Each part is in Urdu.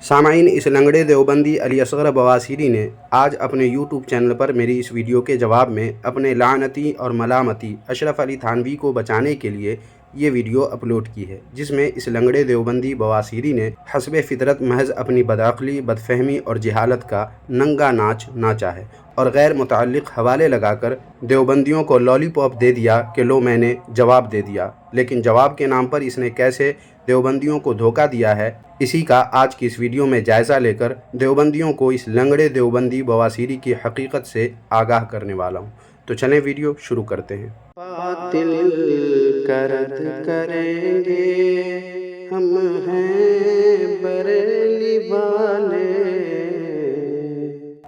سامعین، اس لنگڑے دیوبندی علی اصغر بواسیری نے آج اپنے یوٹیوب چینل پر میری اس ویڈیو کے جواب میں اپنے لعنتی اور ملامتی اشرف علی تھانوی کو بچانے کے لیے یہ ویڈیو اپلوڈ کی ہے، جس میں اس لنگڑے دیوبندی بواسیری نے حسب فطرت محض اپنی بدعقلی، بدفہمی اور جہالت کا ننگا ناچ ناچا ہے اور غیر متعلق حوالے لگا کر دیوبندیوں کو لالی پاپ دے دیا کہ لو میں نے جواب دے دیا۔ لیکن جواب کے نام پر اس نے کیسے دیوبندیوں کو دھوکہ دیا ہے، اسی کا آج کی اس ویڈیو میں جائزہ لے کر دیوبندیوں کو اس لنگڑے دیوبندی بواسیری کی حقیقت سے آگاہ کرنے والا ہوں۔ تو چلیں ویڈیو شروع کرتے ہیں۔ باطل کا رد کریں گے ہم ہیں بریلی والے۔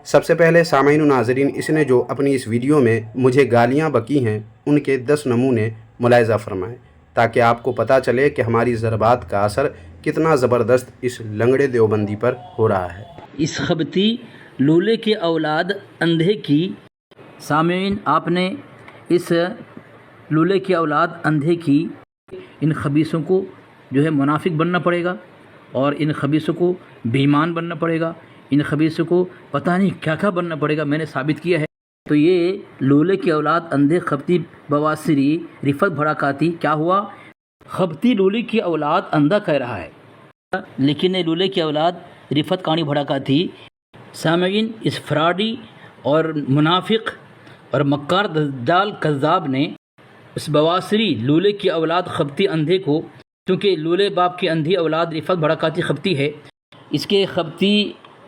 سب سے پہلے سامعین و ناظرین، اس نے جو اپنی اس ویڈیو میں مجھے گالیاں بکی ہیں ان کے 10 نمونے ملاحظہ فرمائیں، تاکہ آپ کو پتہ چلے کہ ہماری ضربات کا اثر کتنا زبردست اس لنگڑے دیوبندی پر ہو رہا ہے۔ اس خبتی لولے کے اولاد اندھے کی، سامعین آپ نے اس لولے کی اولاد اندھے کی ان خبیثوں کو جو ہے منافق بننا پڑے گا، اور ان خبیثوں کو بے ایمان بننا پڑے گا، ان خبیثوں کو پتہ نہیں کیا کیا بننا پڑے گا، میں نے ثابت کیا ہے۔ تو یہ لولے کی اولاد اندھے خبتی بواسیری رفت بھڑکاتی کیا ہوا؟ خبتی لولے کی اولاد اندھا کہہ رہا ہے، لیکن یہ لولے کی اولاد رفت کانی بھڑکاتی۔ سامعین، اس فراڈی اور منافق اور مکار دجال کذاب نے اس بواسیری لولے کی اولاد خبتی اندھے کو، کیونکہ لولے باپ کی اندھی اولاد رفت بھڑکاتی خبتی ہے، اس کے خبتی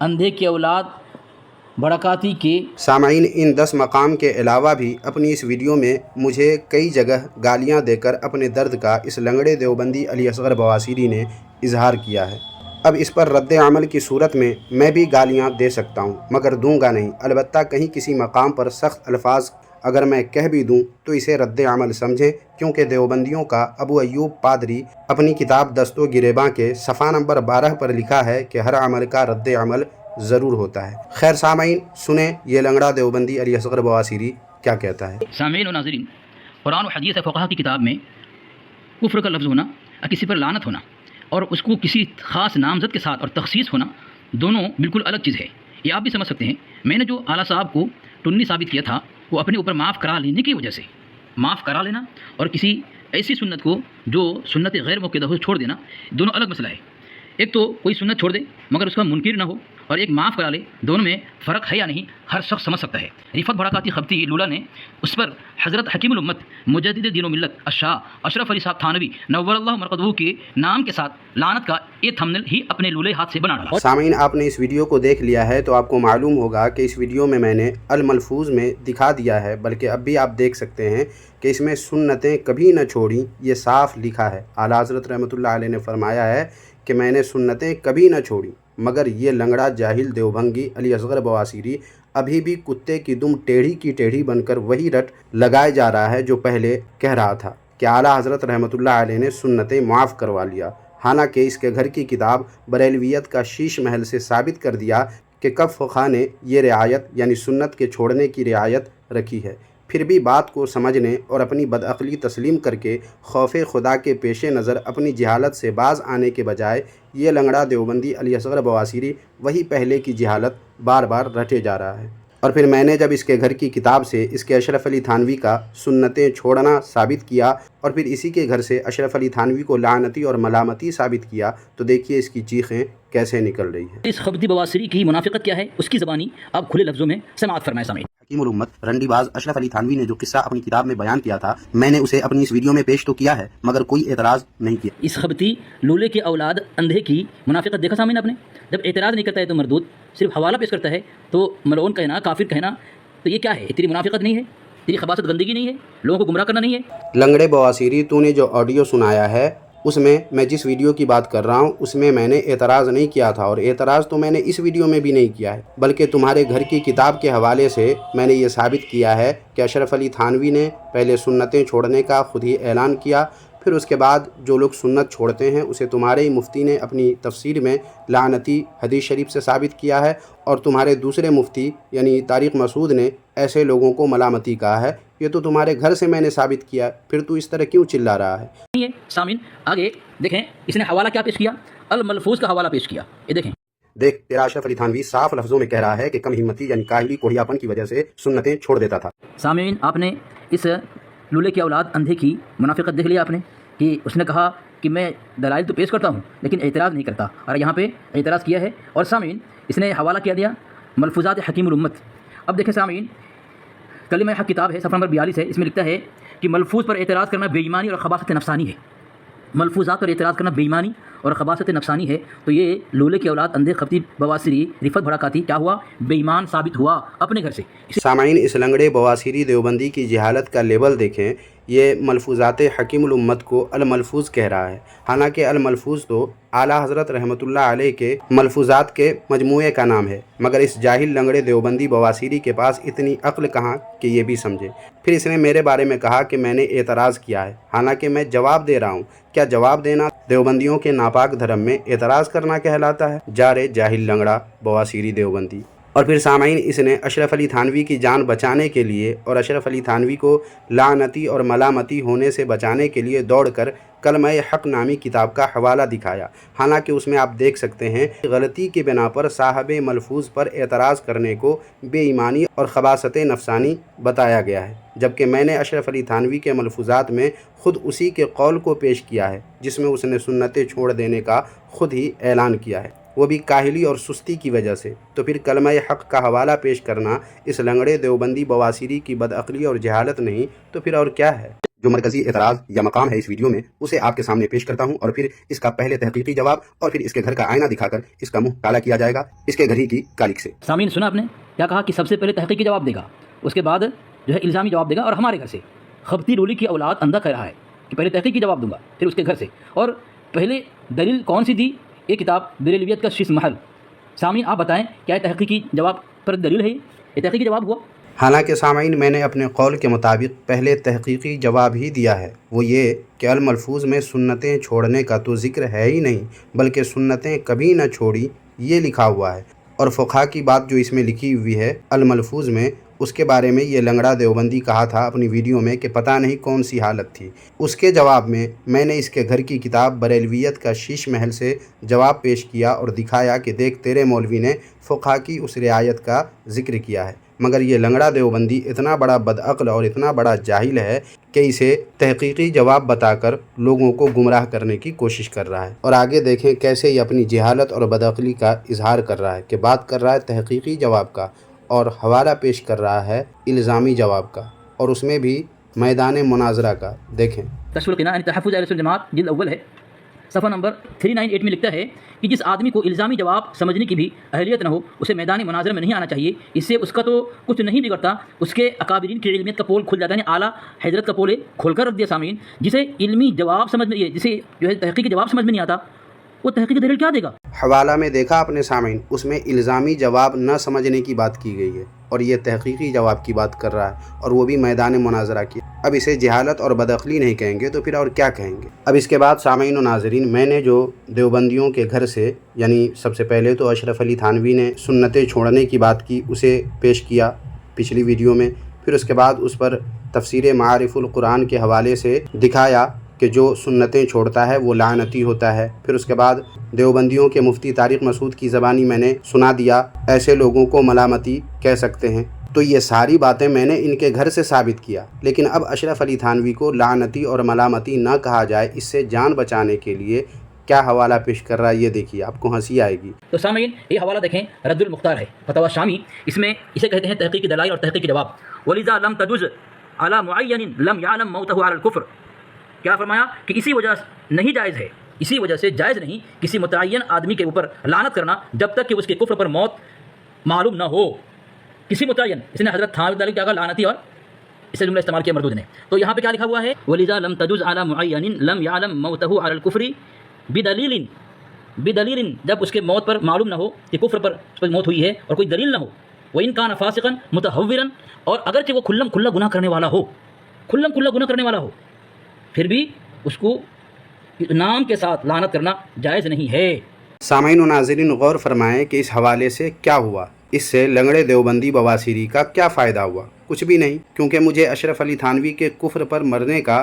اندھے کی اولاد بھڑکاتی کے سامعین، ان 10 مقام کے علاوہ بھی اپنی اس ویڈیو میں مجھے کئی جگہ گالیاں دے کر اپنے درد کا اس لنگڑے دیوبندی علی اصغر بواسیری نے اظہار کیا ہے۔ اب اس پر رد عمل کی صورت میں بھی گالیاں دے سکتا ہوں، مگر دوں گا نہیں۔ البتہ کہیں کسی مقام پر سخت الفاظ اگر میں کہہ بھی دوں تو اسے رد عمل سمجھیں، کیونکہ دیوبندیوں کا ابو ایوب پادری اپنی کتاب دست و گریباں کے صفحہ نمبر 12 پر لکھا ہے کہ ہر عمل کا رد عمل ضرور ہوتا ہے۔ خیر سامعین، سنیں یہ لنگڑا دیوبندی علی اصغر بواسیری کیا کہتا ہے۔ سامعین و ناظرین، قرآن و حدیث فقہا کی کتاب میں کفر کا لفظ ہونا اور کسی پر لعنت ہونا اور اس کو کسی خاص نامزد کے ساتھ اور تخصیص ہونا، دونوں بالکل الگ چیز ہے۔ یہ آپ بھی سمجھ سکتے ہیں۔ میں نے جو اعلیٰ صاحب کو ٹنی ثابت کیا تھا، وہ اپنے اوپر معاف کرا لینے کی وجہ سے، معاف کرا لینا اور کسی ایسی سنت کو جو سنت غیر موقع ہو چھوڑ دینا، دونوں الگ مسئلہ ہے۔ ایک تو کوئی سنت چھوڑ دے مگر اس کا منکر نہ ہو، اور ایک معاف کرا لے، دونوں میں فرق ہے یا نہیں ہر شخص سمجھ سکتا ہے۔ رفت بھڑکاتی خبتی لولا نے اس پر حضرت حکیم الامت مجدد دین و ملت الشاہ اشرف علی صاحب تھانوی نور اللہ مرقدہ کے نام کے ساتھ لعنت کا یہ تھمبنیل ہی اپنے لولے ہاتھ سے بنا ڈالا۔ سامعین، آپ نے اس ویڈیو کو دیکھ لیا ہے تو آپ کو معلوم ہوگا کہ اس ویڈیو میں نے الملفوظ میں دکھا دیا ہے، بلکہ اب بھی آپ دیکھ سکتے ہیں کہ اس میں سنتیں کبھی نہ چھوڑیں، یہ صاف لکھا ہے۔ اعلیٰ حضرت رحمۃ اللہ علیہ نے فرمایا ہے کہ میں نے سنتیں کبھی نہ چھوڑیں، مگر یہ لنگڑا جاہل دیوبندی علی اصغر بواسیری ابھی بھی کتے کی دم ٹیڑھی کی ٹیڑھی بن کر وہی رٹ لگائے جا رہا ہے جو پہلے کہہ رہا تھا کہ اعلیٰ حضرت رحمۃ اللہ علیہ نے سنتیں معاف کروا لیا، حالانکہ اس کے گھر کی کتاب بریلویت کا شیش محل سے ثابت کر دیا کہ کب فقہا نے یہ رعایت یعنی سنت کے چھوڑنے کی رعایت رکھی ہے۔ پھر بھی بات کو سمجھنے اور اپنی بدعقلی تسلیم کر کے خوف خدا کے پیش نظر اپنی جہالت سے باز آنے کے بجائے یہ لنگڑا دیوبندی علی اصغر بواسیری وہی پہلے کی جہالت بار بار رٹے جا رہا ہے۔ اور پھر میں نے جب اس کے گھر کی کتاب سے اس کے اشرف علی تھانوی کا سنتیں چھوڑنا ثابت کیا اور پھر اسی کے گھر سے اشرف علی تھانوی کو لعنتی اور ملامتی ثابت کیا، تو دیکھیے اس کی چیخیں کیسے نکل رہی ہیں۔ اس خبتی بواسیری کی منافقت کیا ہے، اس کی زبانی آپ کھلے لفظوں میں سماعت فرمائیں سامعین۔ حکیم الامت رنڈی باز اشرف علی تھانوی نے جو قصہ اپنی کتاب میں بیان کیا تھا، میں نے اسے اپنی اس ویڈیو میں پیش تو کیا ہے، مگر کوئی اعتراض نہیں کیا۔ اس خبتی لولے کے اولاد اندھے کی منافقت دیکھا سامعین آپ نے؟ جب اعتراض نہیں کرتا ہے تو مردود، صرف حوالہ پیش کرتا ہے تو ملعون کہنا، کافر کہنا، تو یہ کیا ہے؟ تیری منافقت نہیں ہے؟ تیری خباثت گندگی نہیں ہے؟ لوگوں کو گمراہ کرنا نہیں ہے؟ لنگڑے بواسیری، تو نے جو آڈیو سنایا ہے اس میں جس ویڈیو کی بات کر رہا ہوں اس میں نے اعتراض نہیں کیا تھا، اور اعتراض تو میں نے اس ویڈیو میں بھی نہیں کیا ہے، بلکہ تمہارے گھر کی کتاب کے حوالے سے میں نے یہ ثابت کیا ہے کہ اشرف علی تھانوی نے پہلے سنتیں چھوڑنے کا خود ہی اعلان کیا، پھر اس کے بعد جو لوگ سنت چھوڑتے ہیں اسے تمہارے ہی مفتی نے اپنی تفسیر میں لعنتی حدیث شریف سے ثابت کیا ہے، اور تمہارے دوسرے مفتی یعنی طارق مسعود نے ایسے لوگوں کو ملامتی کہا ہے۔ یہ تو تمہارے گھر سے میں نے ثابت کیا، پھر تو اس طرح کیوں چلا رہا ہے؟ سامعین آگے دیکھیں، اس نے حوالہ کیا پیش کیا؟ الملفوظ کا حوالہ پیش کیا، یہ دیکھیں۔ دیکھ تیرا اشرف علی تھانوی صاف لفظوں میں کہہ رہا ہے کہ کم ہمتی یعنی کاہلی کوڑیاپن کی وجہ سے سنتیں چھوڑ دیتا تھا۔ سامعین، آپ نے اس لولے کی اولاد اندھے کی منافقت دیکھ لیا آپ نے کہ اس نے کہا کہ میں دلائل تو پیش کرتا ہوں لیکن اعتراض نہیں کرتا، اور یہاں پہ اعتراض کیا ہے۔ اور سامعین، اس نے حوالہ کیا دیا ملفوظات حکیم الامت۔ اب دیکھیں سامعین، کلمہ حق کتاب ہے، صفحہ نمبر 42 ہے، اس میں لکھتا ہے کہ ملفوظ پر اعتراض کرنا بے ایمانی اور خباثت نفسانی ہے۔ ملفوظات پر اعتراض کرنا بے ایمانی اور خباثت نفسانی ہے، تو یہ لولے کی اولاد اندھے خبتی بواسری رفت بھڑکاتی کیا ہوا؟ بے ایمان ثابت ہوا اپنے گھر سے۔ سامعین، اس لنگڑے بواسیری دیوبندی کی جہالت کا لیبل دیکھیں، یہ ملفوظات حکیم الامت کو الملفوظ کہہ رہا ہے، حالانکہ الملفوظ تو اعلیٰ حضرت رحمۃ اللہ علیہ کے ملفوظات کے مجموعے کا نام ہے، مگر اس جاہل لنگڑے دیوبندی بواسیری کے پاس اتنی عقل کہاں کہ یہ بھی سمجھے۔ پھر اس نے میرے بارے میں کہا کہ میں نے اعتراض کیا ہے، حالانکہ میں جواب دے رہا ہوں۔ کیا جواب دینا دیوبندیوں کے ناپاک دھرم میں اعتراض کرنا کہلاتا ہے؟ جا رے جاہل لنگڑا بواسیری دیوبندی۔ اور پھر سامعین، اس نے اشرف علی تھانوی کی جان بچانے کے لیے اور اشرف علی تھانوی کو لعنتی اور ملامتی ہونے سے بچانے کے لیے دوڑ کر کلمہ حق نامی کتاب کا حوالہ دکھایا، حالانکہ اس میں آپ دیکھ سکتے ہیں غلطی کی بنا پر صاحب ملفوظ پر اعتراض کرنے کو بے ایمانی اور خباثت نفسانی بتایا گیا ہے، جبکہ میں نے اشرف علی تھانوی کے ملفوظات میں خود اسی کے قول کو پیش کیا ہے جس میں اس نے سنتیں چھوڑ دینے کا خود ہی اعلان کیا ہے، وہ بھی کاہلی اور سستی کی وجہ سے۔ تو پھر کلمہ حق کا حوالہ پیش کرنا اس لنگڑے دیوبندی بواسیری کی بدعقلی اور جہالت نہیں تو پھر اور کیا ہے؟ جو مرکزی اعتراض یا مقام ہے اس ویڈیو میں، اسے آپ کے سامنے پیش کرتا ہوں، اور پھر اس کا پہلے تحقیقی جواب اور پھر اس کے گھر کا آئینہ دکھا کر اس کا منہ کالا کیا جائے گا اس کے گھر ہی کی کالک سے۔ سامعین، سنا آپ نے کیا کہا کہ سب سے پہلے تحقیقی جواب دے گا، اس کے بعد جو ہے الزامی جواب دے گا، اور ہمارے گھر سے خبتی لولی کی اولاد اندھا کہہ رہا ہے کہ پہلے تحقیقی جواب دوں گا پھر اس کے گھر سے۔ اور پہلے دلیل کون سی دی؟ یہ کتاب بریلویت کا شش محل۔ سامعین، آپ بتائیں کیا یہ تحقیقی جواب پر دلیل ہے؟ یہ تحقیقی جواب ہوا؟ حالانکہ سامعین، میں نے اپنے قول کے مطابق پہلے تحقیقی جواب ہی دیا ہے، وہ یہ کہ الملفوظ میں سنتیں چھوڑنے کا تو ذکر ہے ہی نہیں، بلکہ سنتیں کبھی نہ چھوڑی یہ لکھا ہوا ہے، اور فقہا کی بات جو اس میں لکھی ہوئی ہے الملفوظ میں، اس کے بارے میں یہ لنگڑا دیوبندی کہا تھا اپنی ویڈیو میں کہ پتہ نہیں کون سی حالت تھی۔ اس کے جواب میں نے اس کے گھر کی کتاب بریلویت کا شیش محل سے جواب پیش کیا اور دکھایا کہ دیکھ تیرے مولوی نے فقہا کی اس رعایت کا ذکر کیا ہے، مگر یہ لنگڑا دیوبندی اتنا بڑا بدعقل اور اتنا بڑا جاہل ہے کہ اسے تحقیقی جواب بتا کر لوگوں کو گمراہ کرنے کی کوشش کر رہا ہے۔ اور آگے دیکھیں کیسے یہ اپنی جہالت اور بدعقلی کا اظہار کر رہا ہے کہ بات کر رہا ہے تحقیقی جواب کا اور حوالہ پیش کر رہا ہے الزامی جواب کا، اور اس میں بھی میدان مناظرہ کا۔ دیکھیں کشف القناع یعنی تحفظ اہل سنت جماعت جلد اول ہے، صفحہ نمبر 398 میں لکھتا ہے کہ جس آدمی کو الزامی جواب سمجھنے کی بھی اہلیت نہ ہو اسے میدان مناظرہ میں نہیں آنا چاہیے، اس سے اس کا تو کچھ نہیں بگڑتا، اس کے اکابرین کی علمیت کا پول کھل جاتا ہے، یعنی اعلیٰ حضرت کا پول کھول کر رکھ دیا۔ سامعین، جسے علمی جواب سمجھ میں، جسے جو ہے تحقیقی جواب سمجھ میں نہیں آتا، وہ تحقیقی دلیل کیا دے گا؟ حوالہ میں دیکھا اپنے سامعین، اس میں الزامی جواب نہ سمجھنے کی بات کی گئی ہے اور یہ تحقیقی جواب کی بات کر رہا ہے، اور وہ بھی میدان مناظرہ کی۔ اب اسے جہالت اور بدعقلی نہیں کہیں گے تو پھر اور کیا کہیں گے؟ اب اس کے بعد سامعین و ناظرین، میں نے جو دیوبندیوں کے گھر سے، یعنی سب سے پہلے تو اشرف علی تھانوی نے سنتیں چھوڑنے کی بات کی، اسے پیش کیا پچھلی ویڈیو میں، پھر اس کے بعد اس پر تفسیر معارف القرآن کے حوالے سے دکھایا کہ جو سنتیں چھوڑتا ہے وہ لعنتی ہوتا ہے، پھر اس کے بعد دیوبندیوں کے مفتی طارق مسعود کی زبانی میں نے سنا دیا ایسے لوگوں کو ملامتی کہہ سکتے ہیں۔ تو یہ ساری باتیں میں نے ان کے گھر سے ثابت کیا، لیکن اب اشرف علی تھانوی کو لعنتی اور ملامتی نہ کہا جائے، اس سے جان بچانے کے لیے کیا حوالہ پیش کر رہا ہے یہ دیکھیے، آپ کو ہنسی آئے گی۔ تو سامعین، یہ حوالہ دیکھیں، رد المختار ہے، فتاوی شامی، اس میں اسے کہتے ہیں تحقیقی دلائل اور تحقیقی جواب۔ وَلِذَا لَمْ تَجُزْ عَلَى مُعَيَّنٍ لَمْ يَعْلَمْ مَوْتَهُ عَلَى الْكُفْرِ، کیا فرمایا کہ اسی وجہ نہیں جائز ہے، اسی وجہ سے جائز نہیں کسی متعین آدمی کے اوپر لعنت کرنا جب تک کہ اس کے کفر پر موت معلوم نہ ہو۔ کسی متعین، اس نے حضرت تھانوی کیا کہا؟ لعنتی، اور اسے جملہ استعمال کیا مردود نے۔ تو یہاں پہ کیا لکھا ہوا ہے؟ وَلِذَا لَمْ تَجُزْ عَلَى مُعَيَّنٍ لَمْ يَعْلَمْ مَوْتَهُ عَلَى الْكُفْرِ بدلیل، جب اس کے موت پر معلوم نہ ہو کہ کفر پر اس پر موت ہوئی ہے اور کوئی دلیل نہ ہو۔ وَإِنْ كَانَ فَاسِقًا مُتَحَوِّرًا، اور اگرچہ وہ کھلم کھلا گناہ کرنے والا ہو، کھلم کھلا گناہ کرنے والا ہو، پھر بھی اس کو نام کے ساتھ لعنت کرنا جائز نہیں ہے۔ سامعین و ناظرین، غور فرمائیں کہ اس حوالے سے کیا ہوا، اس سے لنگڑے دیوبندی بواسیری کا کیا فائدہ ہوا؟ کچھ بھی نہیں، کیونکہ مجھے اشرف علی تھانوی کے کفر پر مرنے کا